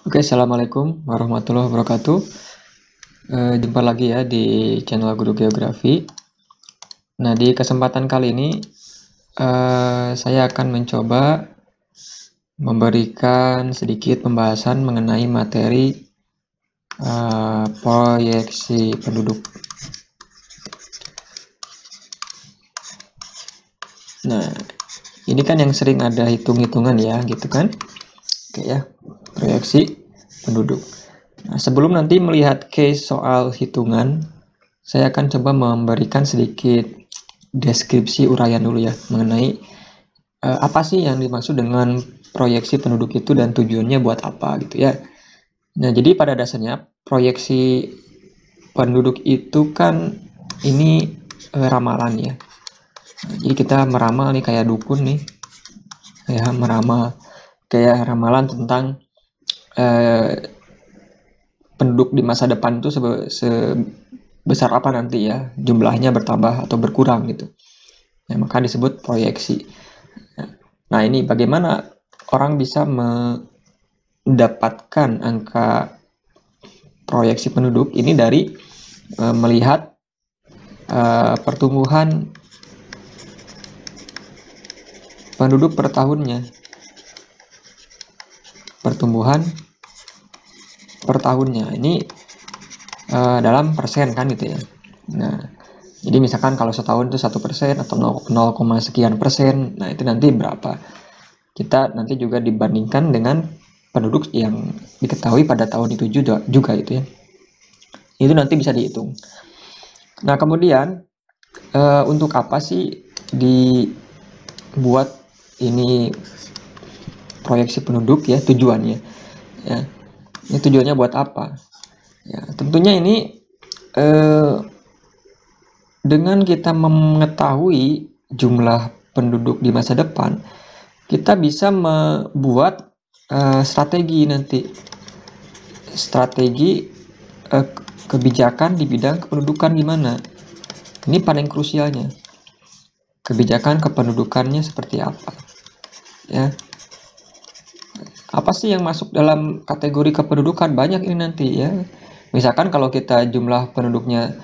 Oke, assalamualaikum warahmatullahi wabarakatuh. Jumpa lagi ya di channel Guru Geografi. Nah, di kesempatan kali ini saya akan mencoba memberikan sedikit pembahasan mengenai materi proyeksi penduduk. Nah, ini kan yang sering ada hitung-hitungan ya, gitu kan? Oke ya, proyeksi penduduk. Nah, sebelum nanti melihat case soal hitungan, saya akan coba memberikan sedikit deskripsi uraian dulu ya mengenai apa sih yang dimaksud dengan proyeksi penduduk itu dan tujuannya buat apa gitu ya. Nah, jadi pada dasarnya proyeksi penduduk itu kan ini ramalan ya. Nah, jadi kita meramal nih kayak dukun nih, ya meramal kayak ramalan tentang penduduk di masa depan itu sebesar apa nanti ya, jumlahnya bertambah atau berkurang gitu. Ya, maka disebut proyeksi. Nah, ini bagaimana orang bisa mendapatkan angka proyeksi penduduk ini dari melihat pertumbuhan penduduk per tahunnya. Pertumbuhan per tahunnya. Ini dalam persen kan gitu ya. Nah, jadi misalkan kalau setahun itu 1% atau 0, sekian persen, nah itu nanti berapa? Kita nanti juga dibandingkan dengan penduduk yang diketahui pada tahun itu juga itu ya. Itu nanti bisa dihitung. Nah, kemudian untuk apa sih dibuat ini proyeksi penduduk ya tujuannya? Ya, ini tujuannya buat apa? Ya, tentunya ini dengan kita mengetahui jumlah penduduk di masa depan, kita bisa membuat strategi nanti, strategi kebijakan di bidang kependudukan gimana. Ini paling krusialnya. Kebijakan kependudukannya seperti apa? Ya. Apa sih yang masuk dalam kategori kependudukan? Banyak ini nanti ya. Misalkan kalau kita jumlah penduduknya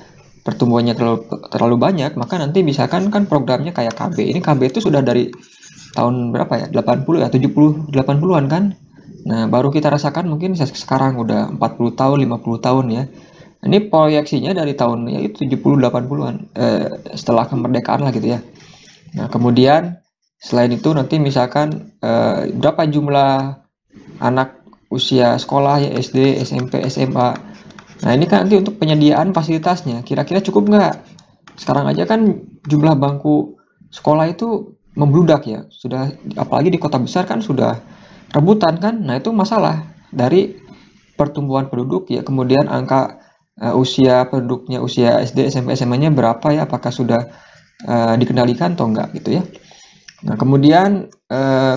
pertumbuhannya terlalu banyak, maka nanti misalkan kan programnya kayak KB. Ini KB itu sudah dari tahun berapa ya? 80 ya, 70, 80-an kan? Nah, baru kita rasakan mungkin sekarang udah 40 tahun, 50 tahun ya. Ini proyeksinya dari tahun ya itu 70 80-an setelah kemerdekaan lah gitu ya. Nah, kemudian selain itu nanti misalkan berapa jumlah anak usia sekolah ya SD, SMP, SMA. Nah, ini kan nanti untuk penyediaan fasilitasnya kira-kira cukup nggak? Sekarang aja kan jumlah bangku sekolah itu membludak ya. Sudah apalagi di kota besar kan sudah rebutan kan. Nah, itu masalah dari pertumbuhan penduduk ya. Kemudian angka usia penduduknya, usia SD, SMP, SMA-nya berapa ya? Apakah sudah dikendalikan atau enggak gitu ya. Nah, kemudian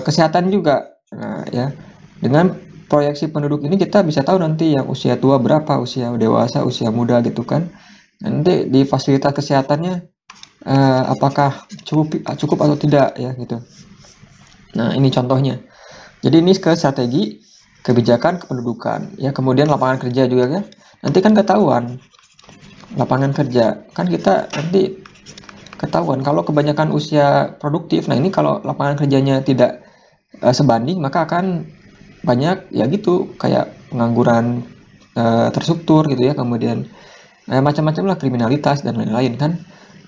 kesehatan juga. Nah, ya. Dengan proyeksi penduduk ini kita bisa tahu nanti yang usia tua berapa, usia dewasa, usia muda gitu kan. Nanti di fasilitas kesehatannya apakah cukup atau tidak ya gitu. Nah, ini contohnya. Jadi ini ke strategi kebijakan kependudukan. Ya, kemudian lapangan kerja juga kan. Nanti kan ketahuan lapangan kerja. Kan kita nanti ketahuan kalau kebanyakan usia produktif. Nah, ini kalau lapangan kerjanya tidak sebanding maka akan banyak ya gitu kayak pengangguran terstruktur gitu ya, kemudian macam-macam lah kriminalitas dan lain-lain kan.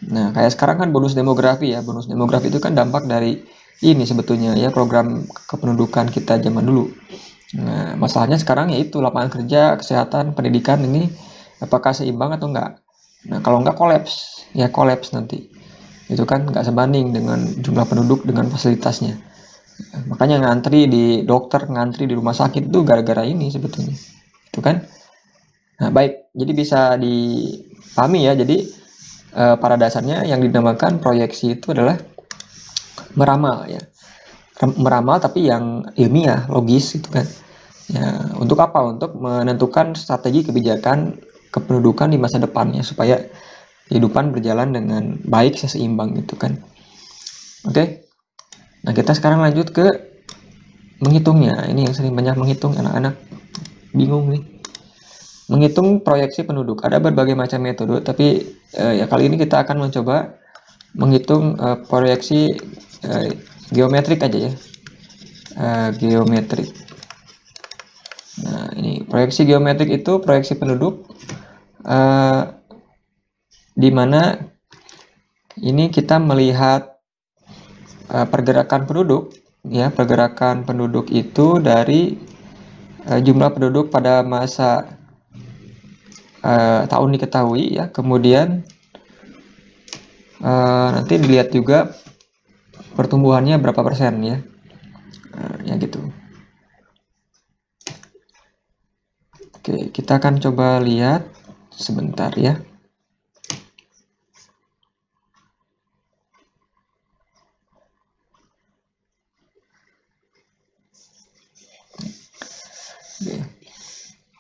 Nah, kayak sekarang kan bonus demografi ya. Bonus demografi itu kan dampak dari ini sebetulnya ya program kependudukan kita zaman dulu. Nah, masalahnya sekarang yaitu lapangan kerja, kesehatan, pendidikan ini apakah seimbang atau enggak. Nah, kalau enggak kolaps, ya kolaps nanti. Itu kan enggak sebanding dengan jumlah penduduk dengan fasilitasnya. Makanya ngantri di dokter, ngantri di rumah sakit itu gara-gara ini sebetulnya. Itu kan. Nah, baik. Jadi bisa dipahami ya. Jadi pada dasarnya yang dinamakan proyeksi itu adalah meramal ya. Meramal tapi yang ilmiah, logis itu kan. Ya, untuk apa? Untuk menentukan strategi kebijakan kependudukan di masa depannya supaya kehidupan berjalan dengan baik, seimbang gitu kan. Oke. Nah, kita sekarang lanjut ke menghitungnya. Ini yang sering banyak menghitung anak-anak. bingung nih. Menghitung proyeksi penduduk. Ada berbagai macam metode, tapi ya kali ini kita akan mencoba menghitung proyeksi geometrik aja ya. Geometrik. Nah, ini proyeksi geometrik itu proyeksi penduduk di mana ini kita melihat pergerakan penduduk ya, pergerakan penduduk itu dari jumlah penduduk pada masa tahun diketahui ya, kemudian nanti dilihat juga pertumbuhannya berapa persen ya, ya gitu. Oke, kita akan coba lihat sebentar ya. Oke.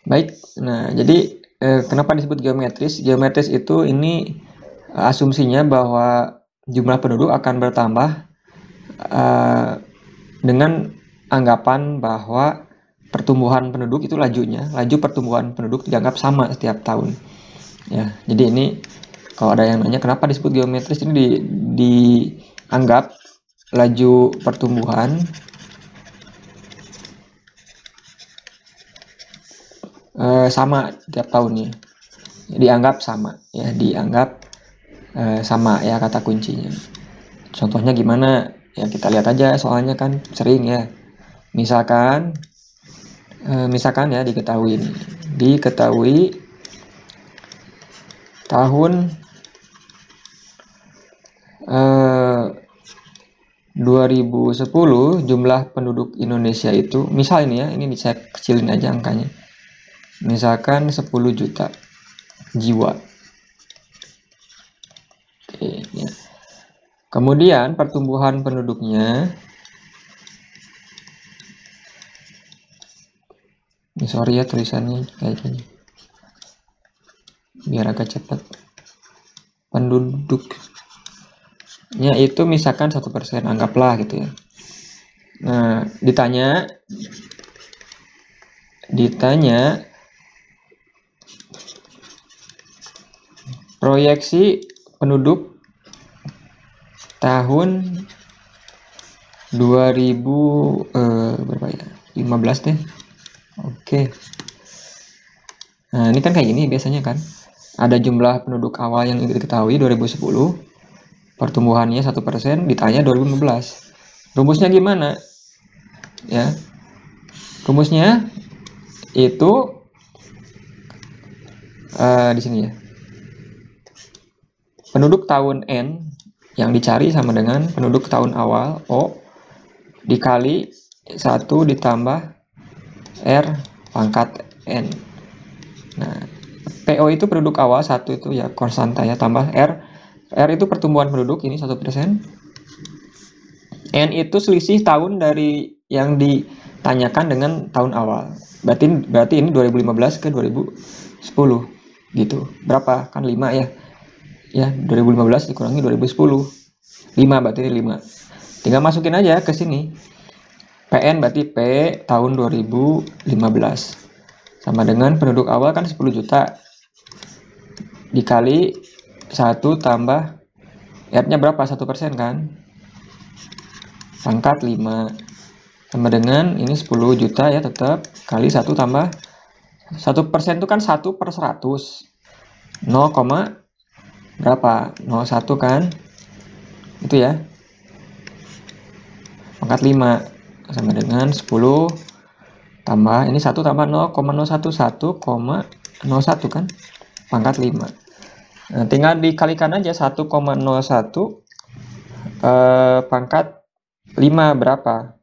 Baik, nah jadi kenapa disebut geometris? Geometris itu ini asumsinya bahwa jumlah penduduk akan bertambah dengan anggapan bahwa pertumbuhan penduduk itu laju pertumbuhan penduduk dianggap sama setiap tahun. Ya, jadi ini kalau ada yang nanya kenapa disebut geometris, ini dianggap laju pertumbuhan sama tiap tahunnya. Dianggap sama ya, dianggap sama ya kata kuncinya. Contohnya gimana? Ya kita lihat aja, soalnya kan sering ya. Misalkan ya diketahui tahun 2010 jumlah penduduk Indonesia itu, misal ini ya, ini saya kecilin aja angkanya. Misalkan 10 juta jiwa. Oke, ya. Kemudian pertumbuhan penduduknya, ini sorry ya tulisannya kayak gini, biar agak cepat. Penduduknya itu misalkan 1%, anggaplah gitu ya. Nah, ditanya proyeksi penduduk tahun 2015 deh. Oke. Nah, ini kan kayak gini biasanya kan. Ada jumlah penduduk awal yang diketahui 2010, pertumbuhannya 1%, ditanya 2015. Rumusnya gimana? Ya. Rumusnya itu di sini ya. Penduduk tahun N yang dicari sama dengan penduduk tahun awal O dikali 1 ditambah R pangkat N. Nah, PO itu penduduk awal 1 itu ya konstanta ya, tambah R. R itu pertumbuhan penduduk, ini 1%. N itu selisih tahun dari yang ditanyakan dengan tahun awal. Berarti ini 2015 ke 2010 gitu. Berapa? Kan 5 ya. Ya, 2015 dikurangi 2010. 5 berarti 5. Tinggal masukin aja ke sini. PN berarti P tahun 2015. Sama dengan penduduk awal kan 10 juta. Dikali 1 tambah R-nya berapa? 1% kan? Pangkat 5. Sama dengan ini 10 juta ya tetap. Kali 1 tambah 1% itu kan 1/100. 0, berapa? 0,1 kan? Itu ya. Pangkat 5 sama dengan 10 tambah ini 1 tambah 0,011 1,01 kan? Pangkat 5. Nah, tinggal dikalikan aja 1,01 pangkat 5 berapa?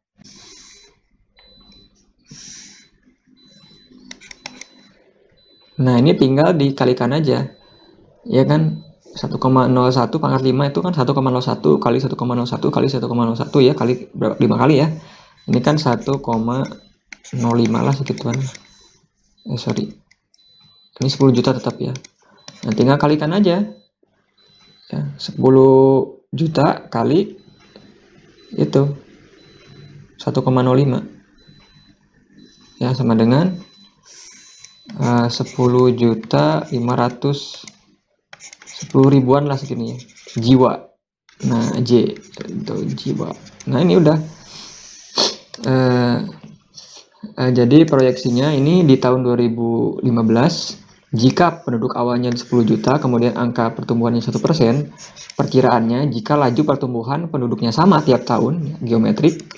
Nah, ini tinggal dikalikan aja. Ya kan? 1,01 pangkat 5 itu kan 1,01 kali 1,01 kali 1,01 ya, kali 5 kali ya. Ini kan 1,05 lah segituan. Sorry. Ini 10 juta tetap ya. Nah, tinggal kalikan aja. Ya, 10 juta kali itu 1,05. Ya, sama dengan 10 juta 10 ribuan lah segini ya, jiwa. Nah, J itu jiwa. Nah, ini udah jadi proyeksinya ini di tahun 2015, jika penduduk awalnya 10 juta, kemudian angka pertumbuhannya 1%, perkiraannya jika laju pertumbuhan penduduknya sama tiap tahun, geometrik,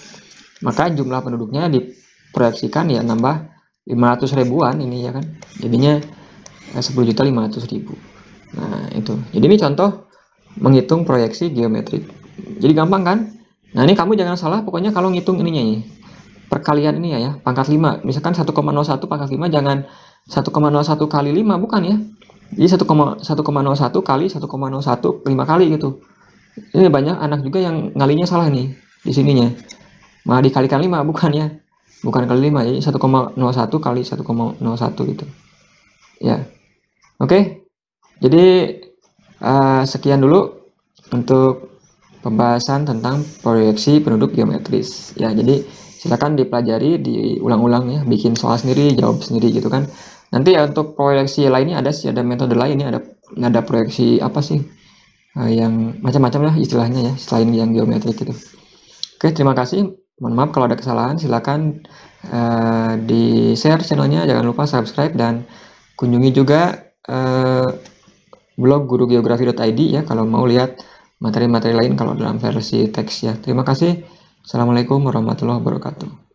maka jumlah penduduknya diproyeksikan ya nambah 500 ribuan ini ya kan. Jadinya 10 juta 500 ribu. Nah, itu. Jadi ini contoh menghitung proyeksi geometrik. Jadi gampang kan? Nah, ini kamu jangan salah pokoknya kalau ngitung ininya ya. Perkalian ini ya, pangkat 5. Misalkan 1,01 pangkat 5 jangan 1,01 kali 5, bukan ya. Jadi 1,01 kali 1,01 5 kali gitu. Ini banyak anak juga yang ngalinya salah nih di sininya. Malah dikalikan 5, bukan ya. Bukan kali 5, jadi 1,01 kali 1,01 gitu. Ya. Oke. Jadi sekian dulu untuk pembahasan tentang proyeksi penduduk geometris. Ya, jadi silakan dipelajari, diulang-ulang ya, bikin soal sendiri, jawab sendiri gitu kan. Nanti ya untuk proyeksi lainnya ada sih, ada metode lainnya, ada proyeksi apa sih? Yang macam-macam lah istilahnya ya, selain yang geometrik gitu. Oke, terima kasih. Mohon maaf kalau ada kesalahan, silakan di share channelnya, jangan lupa subscribe dan kunjungi juga blog gurugeografi.id ya kalau mau lihat materi-materi lain kalau dalam versi teks ya. Terima kasih. Assalamualaikum warahmatullahi wabarakatuh.